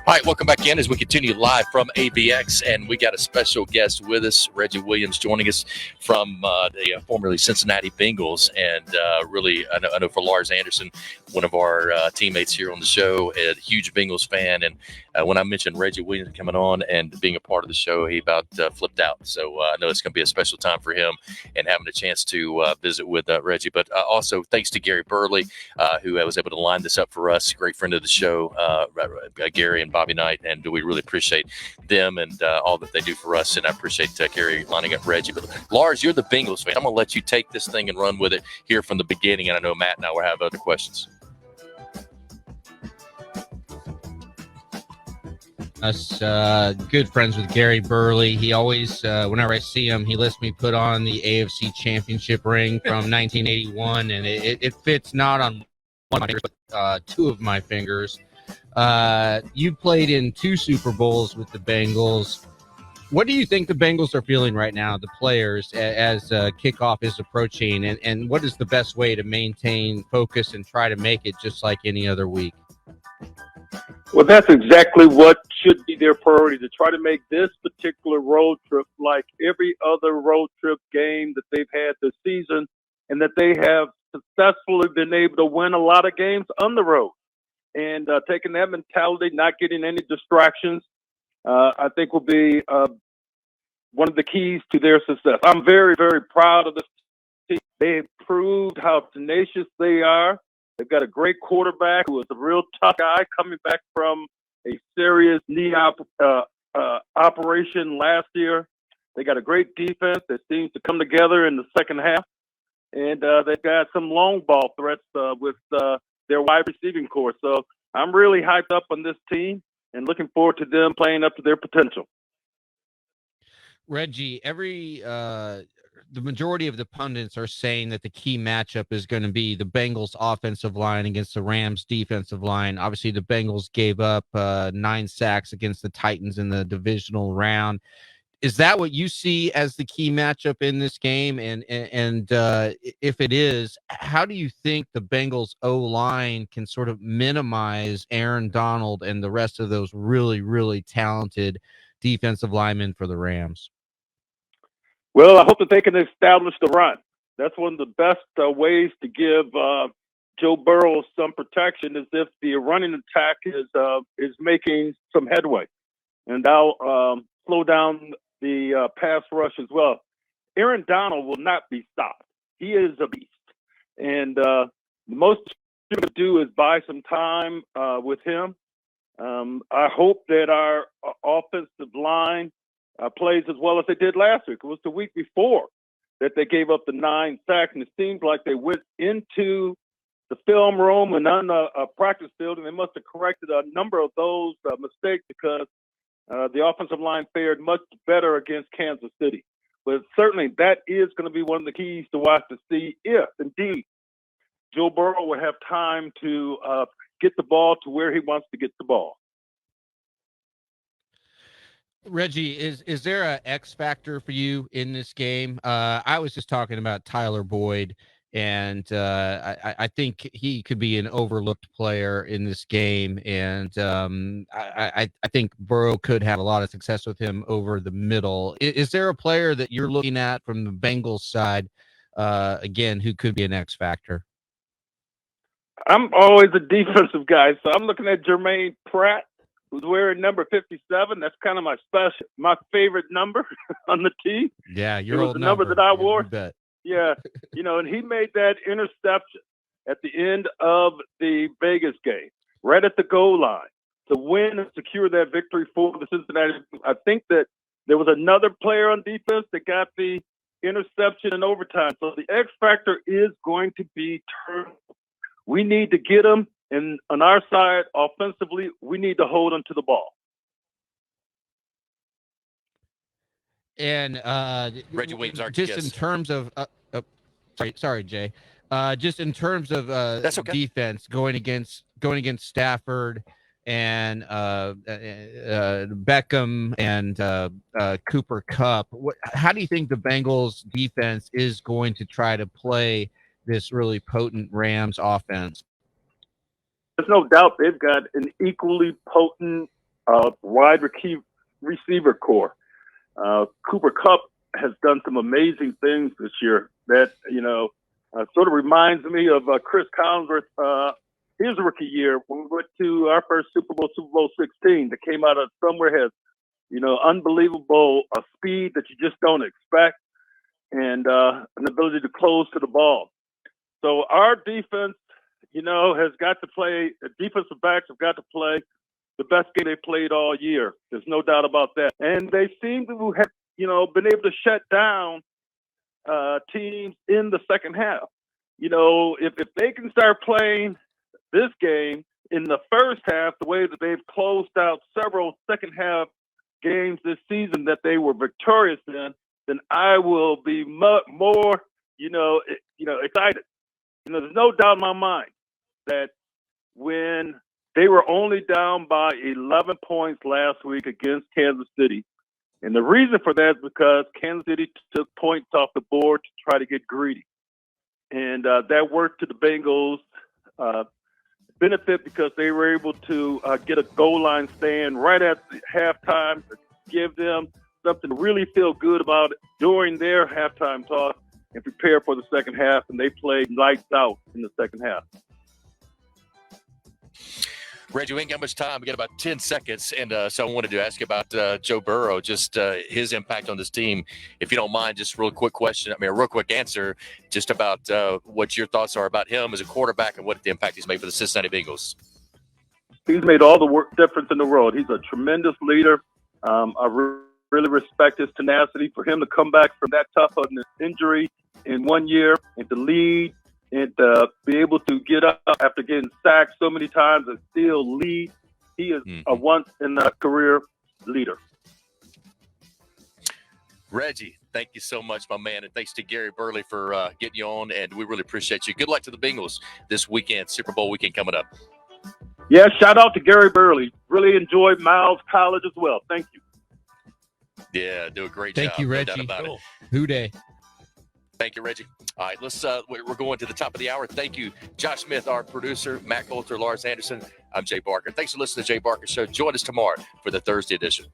All right, welcome back in as we continue live from ABX, and we got a special guest with us, Reggie Williams, joining us from the formerly Cincinnati Bengals, and really, I know for Lars Anderson, one of our teammates here on the show, a huge Bengals fan, and when I mentioned Reggie Williams coming on and being a part of the show, he about flipped out. So I know it's going to be a special time for him and having a chance to visit with Reggie. But also thanks to Gary Burley, who was able to line this up for us, great friend of the show, Gary and Bobby Knight, and we really appreciate them and all that they do for us. And I appreciate Gary lining up Reggie. But Lars, you're the Bengals fan. I'm going to let you take this thing and run with it here from the beginning. And I know Matt and I will have other questions. Us good friends with Gary Burley. He always, whenever I see him, he lets me put on the AFC Championship ring from 1981, and it fits not on one of my fingers, but two of my fingers. You played in 2 Super Bowls with the Bengals. What do you think the Bengals are feeling right now, the players, as kickoff is approaching, and what is the best way to maintain focus and try to make it just like any other week? Well, that's exactly what should be their priority, to try to make this particular road trip like every other road trip game that they've had this season, and that they have successfully been able to win a lot of games on the road. And taking that mentality, not getting any distractions, I think will be one of the keys to their success. I'm very, very proud of this team. They've proved how tenacious they are. They've got a great quarterback who was a real tough guy coming back from a serious knee operation last year. They got a great defense that seems to come together in the second half. And they've got some long ball threats with their wide receiving core. So I'm really hyped up on this team and looking forward to them playing up to their potential. Reggie, the majority of the pundits are saying that the key matchup is going to be the Bengals offensive line against the Rams defensive line. Obviously, the Bengals gave up 9 sacks against the Titans in the divisional round. Is that what you see as the key matchup in this game? And if it is, how do you think the Bengals O-line can sort of minimize Aaron Donald and the rest of those really, really talented defensive linemen for the Rams? Well, I hope that they can establish the run. That's one of the best ways to give Joe Burrow some protection, is if the running attack is making some headway, and that'll slow down the pass rush as well. Aaron Donald will not be stopped. He is a beast, and the most you can do is buy some time with him. I hope that our offensive line plays as well as they did last week. It was the week before that they gave up the 9 sacks, and it seems like they went into the film room and on a practice field, and they must have corrected a number of those mistakes, because the offensive line fared much better against Kansas City. But certainly that is going to be one of the keys to watch, to see if, indeed, Joe Burrow will have time to get the ball to where he wants to get the ball. Reggie, is there an X factor for you in this game? I was just talking about Tyler Boyd, and I think he could be an overlooked player in this game, and I think Burrow could have a lot of success with him over the middle. Is there a player that you're looking at from the Bengals side, again, who could be an X factor? I'm always a defensive guy, so I'm looking at Jermaine Pratt, who's wearing number 57. That's kind of my favorite number on the team. Yeah, it was the number that I wore. Bet. Yeah, and he made that interception at the end of the Vegas game, right at the goal line, to win and secure that victory for the Cincinnati. I think that there was another player on defense that got the interception in overtime. So the X factor is going to be turnover. We need to get them. And on our side, offensively, we need to hold onto the ball. And Reggie Williams, just in terms of sorry, Jay. Just in terms of That's okay. Defense going against Stafford and Beckham and Cooper Kupp, how do you think the Bengals defense is going to try to play this really potent Rams offense? There's no doubt they've got an equally potent wide receiver core. Cooper Kupp has done some amazing things this year that, sort of reminds me of Chris Collinsworth, his rookie year when we went to our first Super Bowl 16, that came out of somewhere, has, unbelievable speed that you just don't expect, and an ability to close to the ball. So our defense, has got to play, defensive backs have got to play the best game they played all year. There's no doubt about that. And they seem to have, been able to shut down teams in the second half. If they can start playing this game in the first half the way that they've closed out several second half games this season that they were victorious in, then I will be more, excited. There's no doubt in my mind that when they were only down by 11 points last week against Kansas City, and the reason for that is because Kansas City took points off the board to try to get greedy. And that worked to the Bengals' benefit because they were able to get a goal line stand right at the halftime to give them something to really feel good about during their halftime talk and prepare for the second half. And they played lights out in the second half. Reggie, we ain't got much time. We got about 10 seconds. And so I wanted to ask you about Joe Burrow, just his impact on this team. If you don't mind, just a real quick question. A real quick answer just about what your thoughts are about him as a quarterback and what the impact he's made for the Cincinnati Bengals. He's made all the difference in the world. He's a tremendous leader. I really respect his tenacity. For him to come back from that tough of an injury in 1 year and to lead and be able to get up after getting sacked so many times and still lead, he is a once-in-a-career leader. Reggie, thank you so much, my man, and thanks to Gary Burley for getting you on, and we really appreciate you. Good luck to the Bengals this weekend, Super Bowl weekend coming up. Yeah, shout out to Gary Burley. Really enjoyed Miles College as well. Thank you. Yeah, do a great job. Thank you, Reggie. No doubt about it. Who day? Thank you, Reggie. All right, let's. We're going to the top of the hour. Thank you, Josh Smith, our producer, Matt Coulter, Lars Anderson. I'm Jay Barker. Thanks for listening to the Jay Barker Show. Join us tomorrow for the Thursday edition.